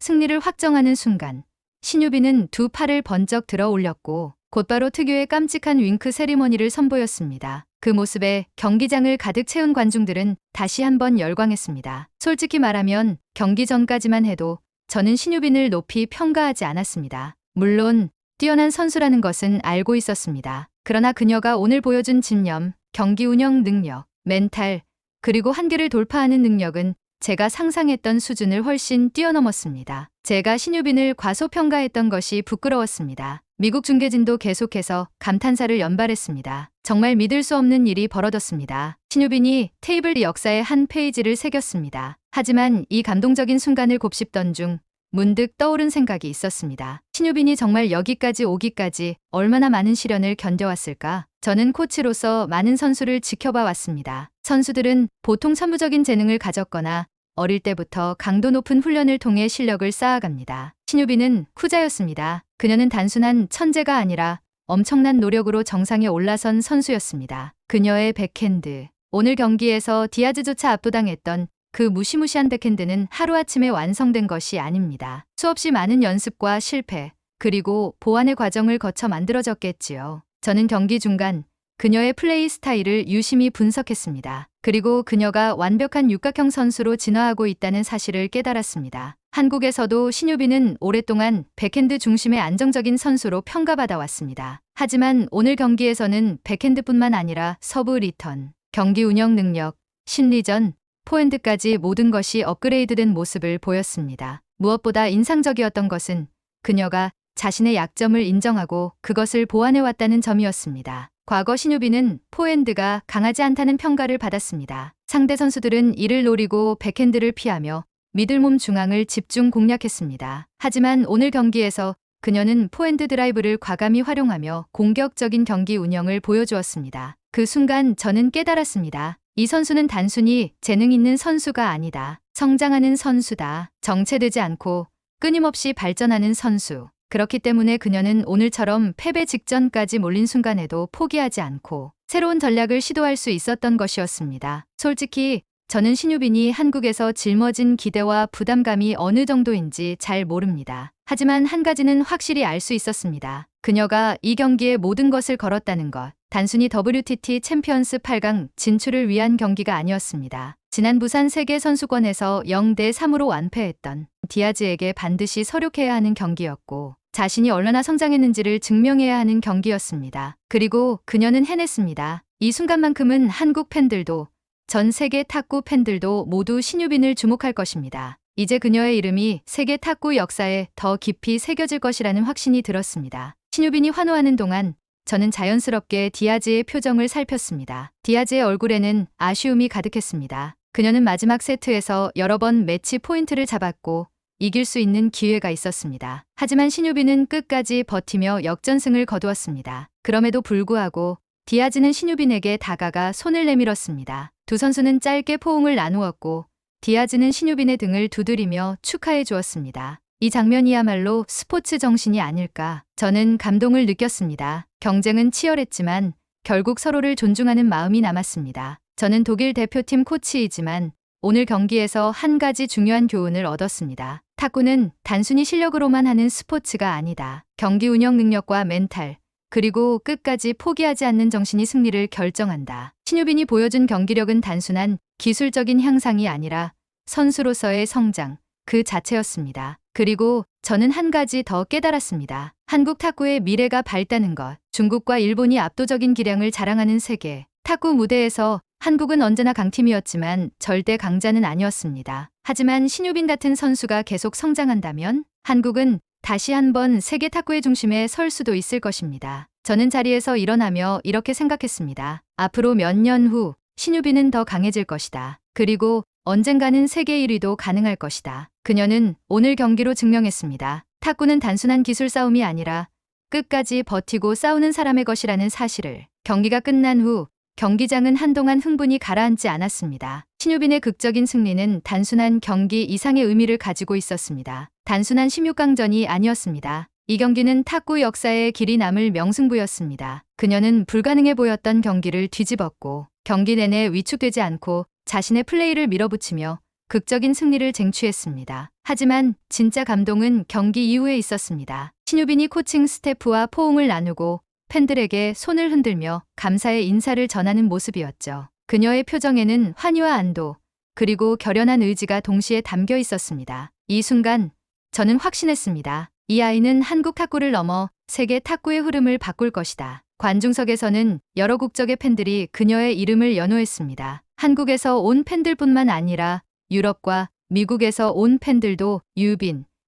승리를 확정하는 순간 신유빈은 두 팔을 번쩍 들어 올렸고 곧바로 특유의 깜찍한 윙크 세리머니를 선보였습니다. 그 모습에 경기장을 가득 채운 관중들은 다시 한번 열광했습니다. 솔직히 말하면 경기 전까지만 해도 저는 신유빈을 높이 평가하지 않았습니다. 물론 뛰어난 선수라는 것은 알고 있었습니다. 그러나 그녀가 오늘 보여준 집념, 경기 운영 능력, 멘탈, 그리고 한계를 돌파하는 능력은 제가 상상했던 수준을 훨씬 뛰어넘었습니다. 제가 신유빈을 과소평가했던 것이 부끄러웠습니다. 미국 중계진도 계속해서 감탄사를 연발했습니다. 정말 믿을 수 없는 일이 벌어졌습니다. 신유빈이 테이블 역사의 한 페이지를 새겼습니다. 하지만 이 감동적인 순간을 곱씹던 중 문득 떠오른 생각이 있었습니다. 신유빈이 정말 여기까지 오기까지 얼마나 많은 시련을 견뎌왔을까? 저는 코치로서 많은 선수를 지켜봐 왔습니다. 선수들은 보통 천부적인 재능을 가졌거나 어릴 때부터 강도 높은 훈련을 통해 실력을 쌓아갑니다. 신유빈은 후자였습니다. 그녀는 단순한 천재가 아니라 엄청난 노력으로 정상에 올라선 선수였습니다. 그녀의 백핸드. 오늘 경기에서 디아즈조차 압도당했던 그 무시무시한 백핸드는 하루아침에 완성된 것이 아닙니다. 수없이 많은 연습과 실패, 그리고 보완의 과정을 거쳐 만들어졌겠지요. 저는 경기 중간 그녀의 플레이 스타일을 유심히 분석했습니다. 그리고 그녀가 완벽한 육각형 선수로 진화하고 있다는 사실을 깨달았습니다. 한국에서도 신유빈은 오랫동안 백핸드 중심의 안정적인 선수로 평가받아 왔습니다. 하지만 오늘 경기에서는 백핸드뿐만 아니라 서브 리턴, 경기 운영 능력, 심리전, 포핸드까지 모든 것이 업그레이드된 모습을 보였습니다. 무엇보다 인상적이었던 것은 그녀가 자신의 약점을 인정하고 그것을 보완해왔다는 점이었습니다. 과거 신유빈은 포핸드가 강하지 않다는 평가를 받았습니다. 상대 선수들은 이를 노리고 백핸드를 피하며 미들몸 중앙을 집중 공략했습니다. 하지만 오늘 경기에서 그녀는 포핸드 드라이브를 과감히 활용하며 공격적인 경기 운영을 보여주었습니다. 그 순간 저는 깨달았습니다. 이 선수는 단순히 재능 있는 선수가 아니다. 성장하는 선수다. 정체되지 않고 끊임없이 발전하는 선수. 그렇기 때문에 그녀는 오늘처럼 패배 직전까지 몰린 순간에도 포기하지 않고 새로운 전략을 시도할 수 있었던 것이었습니다. 솔직히 저는 신유빈이 한국에서 짊어진 기대와 부담감이 어느 정도인지 잘 모릅니다. 하지만 한 가지는 확실히 알 수 있었습니다. 그녀가 이 경기에 모든 것을 걸었다는 것. 단순히 WTT 챔피언스 8강 진출을 위한 경기가 아니었습니다. 지난 부산 세계선수권에서 0대3으로 완패했던 디아즈에게 반드시 서력해야 하는 경기였고 자신이 얼마나 성장했는지를 증명해야 하는 경기였습니다. 그리고 그녀는 해냈습니다. 이 순간만큼은 한국 팬들도 전 세계 탁구 팬들도 모두 신유빈을 주목할 것입니다. 이제 그녀의 이름이 세계 탁구 역사에 더 깊이 새겨질 것이라는 확신이 들었습니다. 신유빈이 환호하는 동안 저는 자연스럽게 디아즈의 표정을 살폈습니다. 디아즈의 얼굴에는 아쉬움이 가득했습니다. 그녀는 마지막 세트에서 여러 번 매치 포인트를 잡았고 이길 수 있는 기회가 있었습니다. 하지만 신유빈은 끝까지 버티며 역전승을 거두었습니다. 그럼에도 불구하고 디아즈는 신유빈에게 다가가 손을 내밀었습니다. 두 선수는 짧게 포옹을 나누었고 디아즈는 신유빈의 등을 두드리며 축하해 주었습니다. 이 장면이야말로 스포츠 정신이 아닐까. 저는 감동을 느꼈습니다. 경쟁은 치열했지만 결국 서로를 존중하는 마음이 남았습니다. 저는 독일 대표팀 코치이지만 오늘 경기에서 한 가지 중요한 교훈을 얻었습니다. 탁구는 단순히 실력으로만 하는 스포츠가 아니다. 경기 운영 능력과 멘탈, 그리고 끝까지 포기하지 않는 정신이 승리를 결정한다. 신유빈이 보여준 경기력은 단순한 기술적인 향상이 아니라 선수로서의 성장, 그 자체였습니다. 그리고 저는 한 가지 더 깨달았습니다. 한국 탁구의 미래가 밝다는 것. 중국과 일본이 압도적인 기량을 자랑하는 세계. 탁구 무대에서 한국은 언제나 강팀이었지만 절대 강자는 아니었습니다. 하지만 신유빈 같은 선수가 계속 성장한다면 한국은 다시 한번 세계 탁구의 중심에 설 수도 있을 것입니다. 저는 자리에서 일어나며 이렇게 생각했습니다. 앞으로 몇 년 후 신유빈은 더 강해질 것이다. 그리고 언젠가는 세계 1위도 가능할 것이다. 그녀는 오늘 경기로 증명했습니다. 탁구는 단순한 기술 싸움이 아니라 끝까지 버티고 싸우는 사람의 것이라는 사실을. 경기가 끝난 후 경기장은 한동안 흥분이 가라앉지 않았습니다. 신유빈의 극적인 승리는 단순한 경기 이상의 의미를 가지고 있었습니다. 단순한 16강전이 아니었습니다. 이 경기는 탁구 역사에 길이 남을 명승부였습니다. 그녀는 불가능해 보였던 경기를 뒤집었고 경기 내내 위축되지 않고 자신의 플레이를 밀어붙이며 극적인 승리를 쟁취했습니다. 하지만 진짜 감동은 경기 이후에 있었습니다. 신유빈이 코칭 스태프와 포옹을 나누고 팬들에게 손을 흔들며 감사의 인사를 전하는 모습이었죠. 그녀의 표정에는 환희와 안도, 그리고 결연한 의지가 동시에 담겨 있었습니다. 이 순간 저는 확신했습니다. 이 아이는 한국 탁구를 넘어 세계 탁구의 흐름을 바꿀 것이다. 관중석에서는 여러 국적의 팬들이 그녀의 이름을 연호했습니다. 한국에서 온 팬들뿐만 아니라 유럽과 미국에서 온 팬들도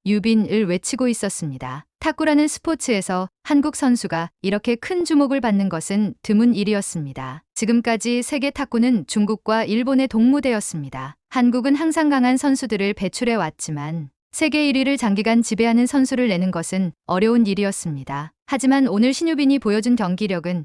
유빈을 외치고 있었습니다. 탁구라는 스포츠에서 한국 선수가 이렇게 큰 주목을 받는 것은 드문 일이었습니다. 지금까지 세계 탁구는 중국과 일본에 동무되었습니다. 한국은 항상 강한 선수들을 배출해 왔지만 세계 1위를 장기간 지배하는 선수를 내는 것은 어려운 일이었습니다. 하지만 오늘 신유빈이 보여준 경기력은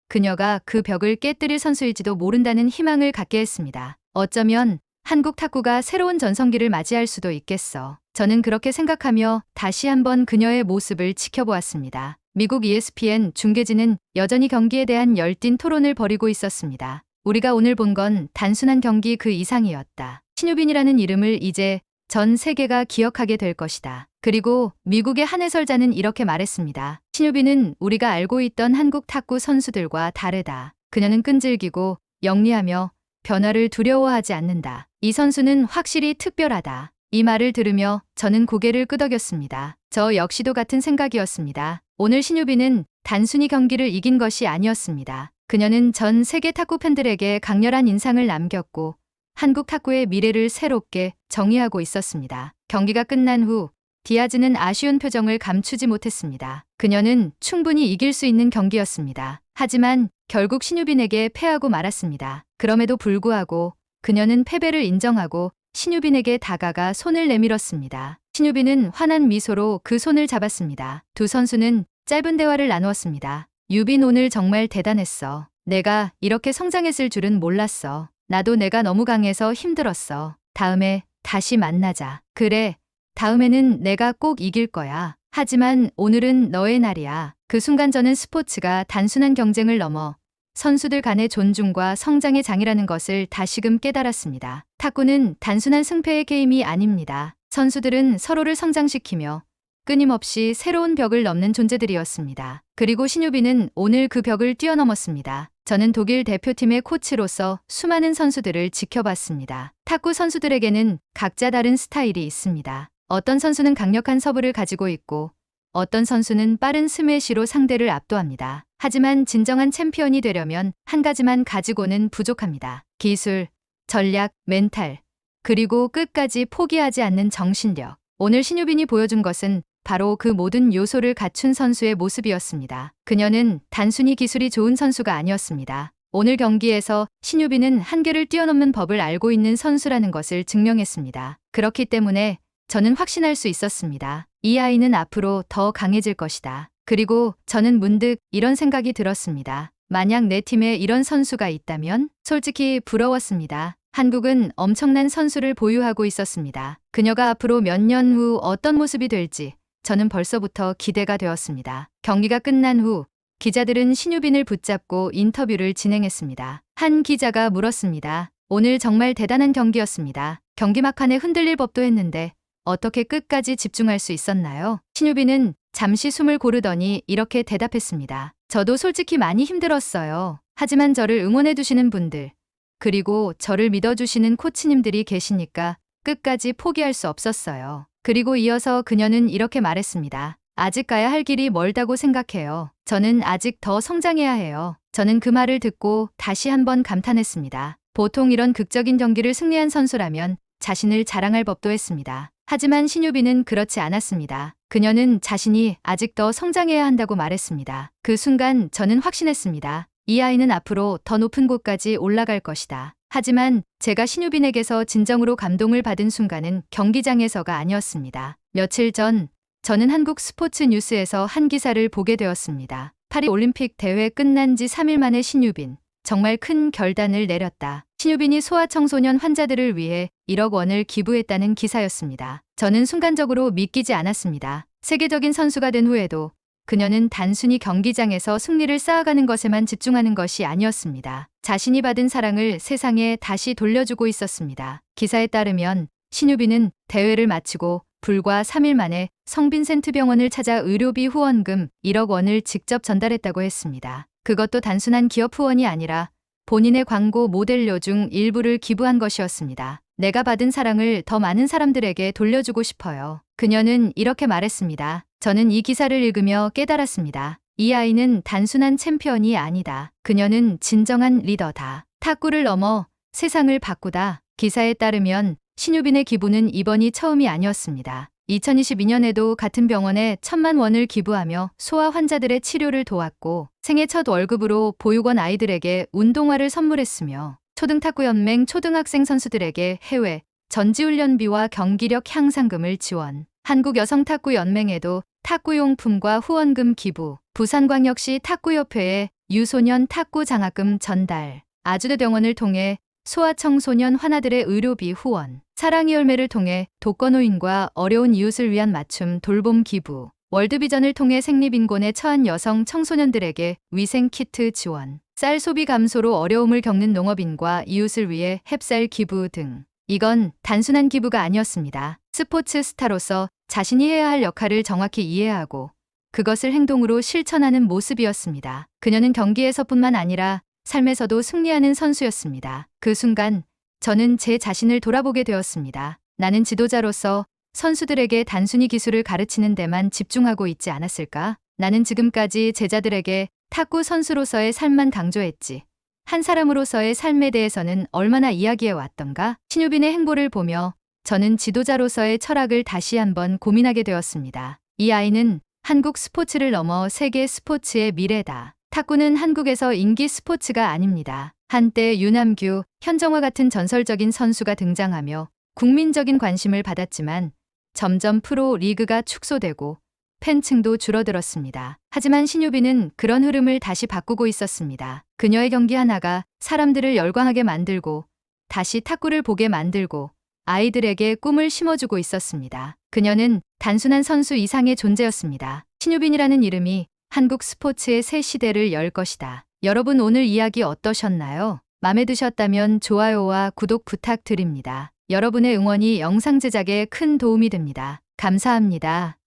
그녀가 그 벽을 깨뜨릴 선수일지도 모른다는 희망을 갖게 했습니다. 어쩌면 한국 탁구가 새로운 전성기를 맞이할 수도 있겠어. 저는 그렇게 생각하며 다시 한번 그녀의 모습을 지켜보았습니다. 미국 ESPN 중계진은 여전히 경기에 대한 열띤 토론을 벌이고 있었습니다. 우리가 오늘 본 건 단순한 경기 그 이상이었다. 신유빈이라는 이름을 이제 전 세계가 기억하게 될 것이다. 그리고 미국의 한 해설자는 이렇게 말했습니다. 신유빈은 우리가 알고 있던 한국 탁구 선수들과 다르다. 그녀는 끈질기고 영리하며 변화를 두려워하지 않는다. 이 선수는 확실히 특별하다. 이 말을 들으며 저는 고개를 끄덕였습니다. 저 역시도 같은 생각이었습니다. 오늘 신유빈은 단순히 경기를 이긴 것이 아니었습니다. 그녀는 전 세계 탁구 팬들에게 강렬한 인상을 남겼고 한국 탁구의 미래를 새롭게 정의하고 있었습니다. 경기가 끝난 후 디아즈는 아쉬운 표정을 감추지 못했습니다. 그녀는 충분히 이길 수 있는 경기였습니다. 하지만 결국 신유빈에게 패하고 말았습니다. 그럼에도 불구하고 그녀는 패배를 인정하고 신유빈에게 다가가 손을 내밀었습니다. 신유빈은 환한 미소로 그 손을 잡았습니다. 두 선수는 짧은 대화를 나누었습니다. 유빈 오늘 정말 대단했어. 내가 이렇게 성장했을 줄은 몰랐어. 나도 내가 너무 강해서 힘들었어. 다음에 다시 만나자. 그래, 다음에는 내가 꼭 이길 거야. 하지만 오늘은 너의 날이야. 그 순간 저는 스포츠가 단순한 경쟁을 넘어 선수들 간의 존중과 성장의 장이라는 것을 다시금 깨달았습니다. 탁구는 단순한 승패의 게임이 아닙니다. 선수들은 서로를 성장시키며 끊임없이 새로운 벽을 넘는 존재들이었습니다. 그리고 신유빈은 오늘 그 벽을 뛰어넘었습니다. 저는 독일 대표팀의 코치로서 수많은 선수들을 지켜봤습니다. 탁구 선수들에게는 각자 다른 스타일이 있습니다. 어떤 선수는 강력한 서브를 가지고 있고 어떤 선수는 빠른 스매시로 상대를 압도합니다. 하지만 진정한 챔피언이 되려면 한 가지만 가지고는 부족합니다. 기술, 전략, 멘탈, 그리고 끝까지 포기하지 않는 정신력. 오늘 신유빈이 보여준 것은 바로 그 모든 요소를 갖춘 선수의 모습이었습니다. 그녀는 단순히 기술이 좋은 선수가 아니었습니다. 오늘 경기에서 신유빈은 한계를 뛰어넘는 법을 알고 있는 선수라는 것을 증명했습니다. 그렇기 때문에 저는 확신할 수 있었습니다. 이 아이는 앞으로 더 강해질 것이다. 그리고 저는 문득 이런 생각이 들었습니다. 만약 내 팀에 이런 선수가 있다면 솔직히 부러웠습니다. 한국은 엄청난 선수를 보유하고 있었습니다. 그녀가 앞으로 몇 년 후 어떤 모습이 될지 저는 벌써부터 기대가 되었습니다. 경기가 끝난 후 기자들은 신유빈을 붙잡고 인터뷰를 진행했습니다. 한 기자가 물었습니다. 오늘 정말 대단한 경기였습니다. 경기 막판에 흔들릴 법도 했는데 어떻게 끝까지 집중할 수 있었나요? 신유빈은 잠시 숨을 고르더니 이렇게 대답했습니다. 저도 솔직히 많이 힘들었어요. 하지만 저를 응원해주시는 분들, 그리고 저를 믿어주시는 코치님들이 계시니까 끝까지 포기할 수 없었어요. 그리고 이어서 그녀는 이렇게 말했습니다. 아직 가야 할 길이 멀다고 생각해요. 저는 아직 더 성장해야 해요. 저는 그 말을 듣고 다시 한번 감탄했습니다. 보통 이런 극적인 경기를 승리한 선수라면 자신을 자랑할 법도 했습니다. 하지만 신유빈은 그렇지 않았습니다. 그녀는 자신이 아직 더 성장해야 한다고 말했습니다. 그 순간 저는 확신했습니다. 이 아이는 앞으로 더 높은 곳까지 올라갈 것이다. 하지만 제가 신유빈에게서 진정으로 감동을 받은 순간은 경기장에서가 아니었습니다. 며칠 전 저는 한국 스포츠 뉴스에서 한 기사를 보게 되었습니다. 파리 올림픽 대회 끝난 지 3일 만에 신유빈, 정말 큰 결단을 내렸다. 신유빈이 소아청소년 환자들을 위해 1억 원을 기부했다는 기사였습니다. 저는 순간적으로 믿기지 않았습니다. 세계적인 선수가 된 후에도 그녀는 단순히 경기장에서 승리를 쌓아가는 것에만 집중하는 것이 아니었습니다. 자신이 받은 사랑을 세상에 다시 돌려주고 있었습니다. 기사에 따르면 신유빈은 대회를 마치고 불과 3일 만에 성빈센트 병원을 찾아 의료비 후원금 1억 원을 직접 전달했다고 했습니다. 그것도 단순한 기업 후원이 아니라 본인의 광고 모델료 중 일부를 기부한 것이었습니다. 내가 받은 사랑을 더 많은 사람들에게 돌려주고 싶어요. 그녀는 이렇게 말했습니다. 저는 이 기사를 읽으며 깨달았습니다. 이 아이는 단순한 챔피언이 아니다. 그녀는 진정한 리더다. 탁구를 넘어 세상을 바꾸다. 기사에 따르면 신유빈의 기부는 이번이 처음이 아니었습니다. 2022년에도 같은 병원에 1,000만 원을 기부하며 소아 환자들의 치료를 도왔고 생애 첫 월급으로 보육원 아이들에게 운동화를 선물했으며 초등탁구연맹 초등학생 선수들에게 해외 전지훈련비와 경기력 향상금을 지원, 한국여성탁구연맹에도 탁구용품과 후원금 기부, 부산광역시 탁구협회에 유소년 탁구 장학금 전달, 아주대병원을 통해 소아청소년 환아들의 의료비 후원, 사랑의 열매를 통해 독거노인과 어려운 이웃을 위한 맞춤 돌봄 기부, 월드비전을 통해 생리빈곤에 처한 여성 청소년들에게 위생키트 지원, 쌀 소비 감소로 어려움을 겪는 농업인과 이웃을 위해 햅쌀 기부 등. 이건 단순한 기부가 아니었습니다. 스포츠 스타로서 자신이 해야 할 역할을 정확히 이해하고 그것을 행동으로 실천하는 모습이었습니다. 그녀는 경기에서뿐만 아니라 삶에서도 승리하는 선수였습니다. 그 순간 저는 제 자신을 돌아보게 되었습니다. 나는 지도자로서 선수들에게 단순히 기술을 가르치는 데만 집중하고 있지 않았을까? 나는 지금까지 제자들에게 탁구 선수로서의 삶만 강조했지. 한 사람으로서의 삶에 대해서는 얼마나 이야기해 왔던가? 신유빈의 행보를 보며 저는 지도자로서의 철학을 다시 한번 고민하게 되었습니다. 이 아이는 한국 스포츠를 넘어 세계 스포츠의 미래다. 탁구는 한국에서 인기 스포츠가 아닙니다. 한때 유남규, 현정화 같은 전설적인 선수가 등장하며 국민적인 관심을 받았지만 점점 프로 리그가 축소되고 팬층도 줄어들었습니다. 하지만 신유빈은 그런 흐름을 다시 바꾸고 있었습니다. 그녀의 경기 하나가 사람들을 열광하게 만들고 다시 탁구를 보게 만들고 아이들에게 꿈을 심어주고 있었습니다. 그녀는 단순한 선수 이상의 존재였습니다. 신유빈이라는 이름이 한국 스포츠의 새 시대를 열 것이다. 여러분 오늘 이야기 어떠셨나요? 마음에 드셨다면 좋아요와 구독 부탁드립니다. 여러분의 응원이 영상 제작에 큰 도움이 됩니다. 감사합니다.